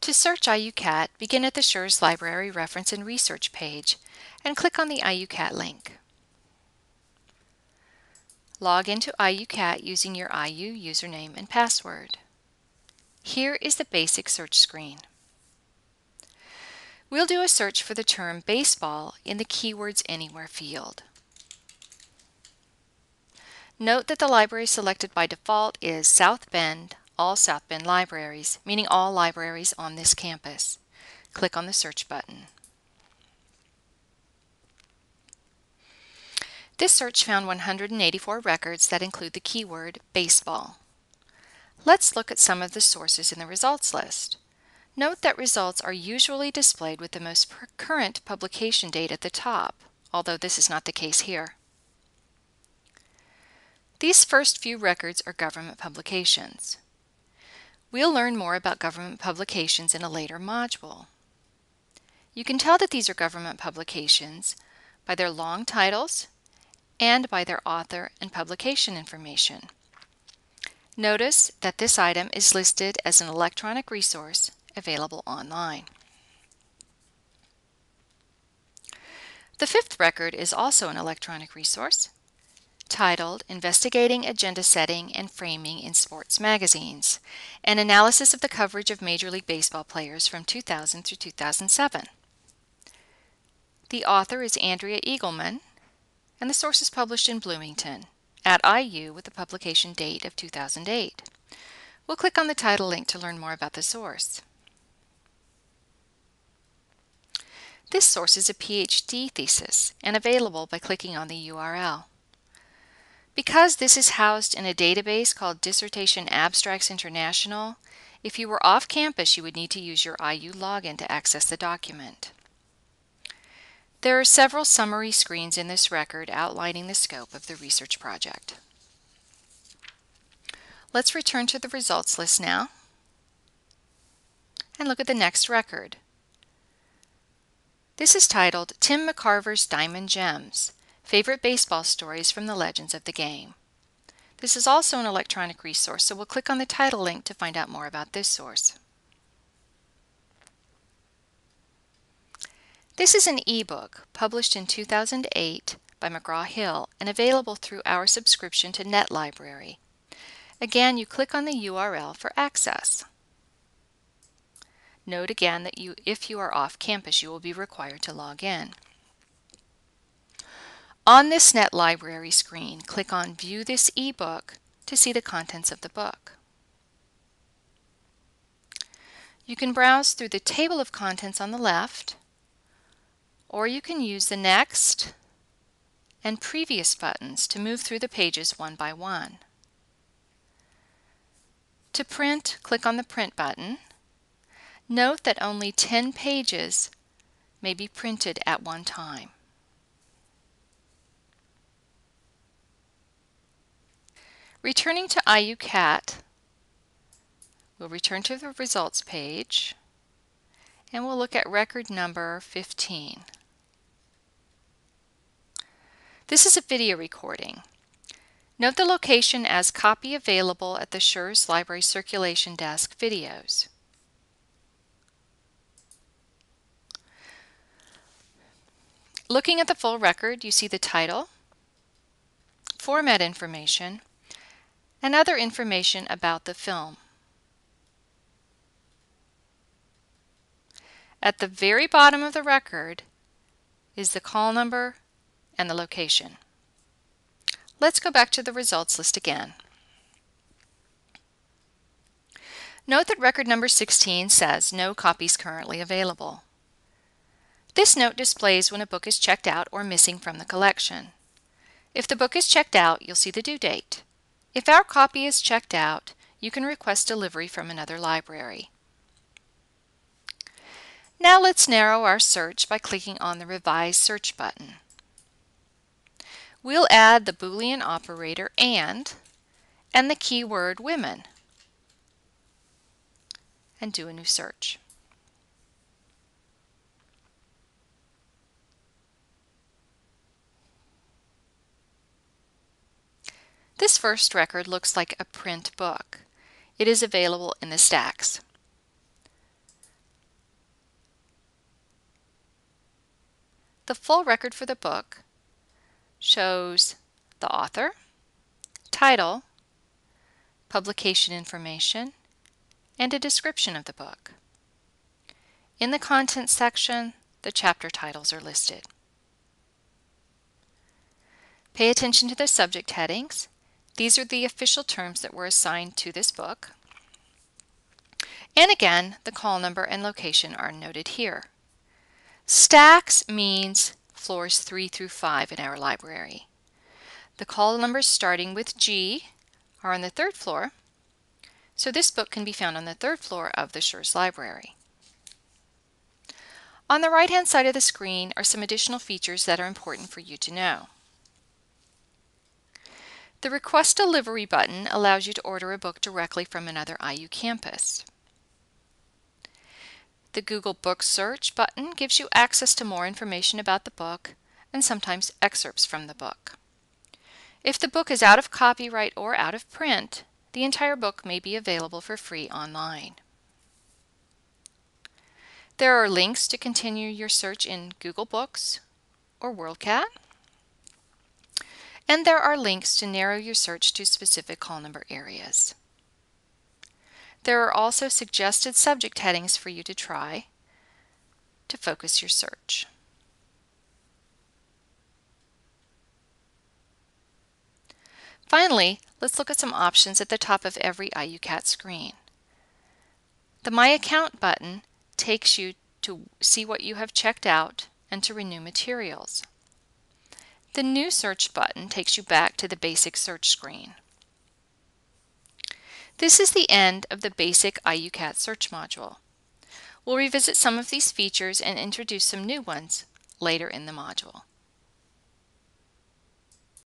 To search IUCAT, begin at the SURE's Library Reference and Research page and click on the IUCAT link. Log into IUCAT using your IU username and password. Here is the basic search screen. We'll do a search for the term baseball in the Keywords Anywhere field. Note that the library selected by default is South Bend, all South Bend libraries, meaning all libraries on this campus. Click on the search button. This search found 184 records that include the keyword baseball. Let's look at some of the sources in the results list. Note that results are usually displayed with the most current publication date at the top, although this is not the case here. These first few records are government publications. We'll learn more about government publications in a later module. You can tell that these are government publications by their long titles and by their author and publication information. Notice that this item is listed as an electronic resource available online. The fifth record is also an electronic resource titled Investigating Agenda Setting and Framing in Sports Magazines, an analysis of the coverage of Major League Baseball players from 2000 through 2007. The author is Andrea Eagleman, and the source is published in Bloomington at IU with the publication date of 2008. We'll click on the title link to learn more about the source. This source is a PhD thesis and available by clicking on the URL. Because this is housed in a database called Dissertation Abstracts International, if you were off campus, you would need to use your IU login to access the document. There are several summary screens in this record outlining the scope of the research project. Let's return to the results list now and look at the next record. This is titled Tim McCarver's Diamond Gems, Favorite Baseball Stories from the Legends of the Game. This is also an electronic resource, so we'll click on the title link to find out more about this source. This is an ebook published in 2008 by McGraw-Hill and available through our subscription to NetLibrary. Again, you click on the URL for access. Note again that if you are off campus, you will be required to log in. On this NetLibrary screen, click on View this ebook to see the contents of the book. You can browse through the table of contents on the left, or you can use the Next and Previous buttons to move through the pages one by one. To print, click on the Print button. Note that only 10 pages may be printed at one time. Returning to IUCAT, we'll return to the results page and we'll look at record number 15. This is a video recording. Note the location as Copy Available at the SURE's Library Circulation Desk Videos. Looking at the full record, you see the title, format information, and other information about the film. At the very bottom of the record is the call number and the location. Let's go back to the results list again. Note that record number 16 says no copies currently available. This note displays when a book is checked out or missing from the collection. If the book is checked out, you'll see the due date. If our copy is checked out, you can request delivery from another library. Now let's narrow our search by clicking on the Revise Search button. We'll add the Boolean operator and the keyword women and do a new search. This first record looks like a print book. It is available in the stacks. The full record for the book shows the author, title, publication information, and a description of the book. In the Contents section, the chapter titles are listed. Pay attention to the subject headings. These are the official terms that were assigned to this book. And again, the call number and location are noted here. Stacks means floors 3 through 5 in our library. The call numbers starting with G are on the 3rd floor, so this book can be found on the 3rd floor of the Schurz Library. On the right-hand side of the screen are some additional features that are important for you to know. The Request Delivery button allows you to order a book directly from another IU campus. The Google Book Search button gives you access to more information about the book and sometimes excerpts from the book. If the book is out of copyright or out of print, the entire book may be available for free online. There are links to continue your search in Google Books or WorldCat, and there are links to narrow your search to specific call number areas. There are also suggested subject headings for you to try to focus your search. Finally, let's look at some options at the top of every IUCAT screen. The My Account button takes you to see what you have checked out and to renew materials. The New Search button takes you back to the basic search screen. This is the end of the basic IUCAT search module. We'll revisit some of these features and introduce some new ones later in the module.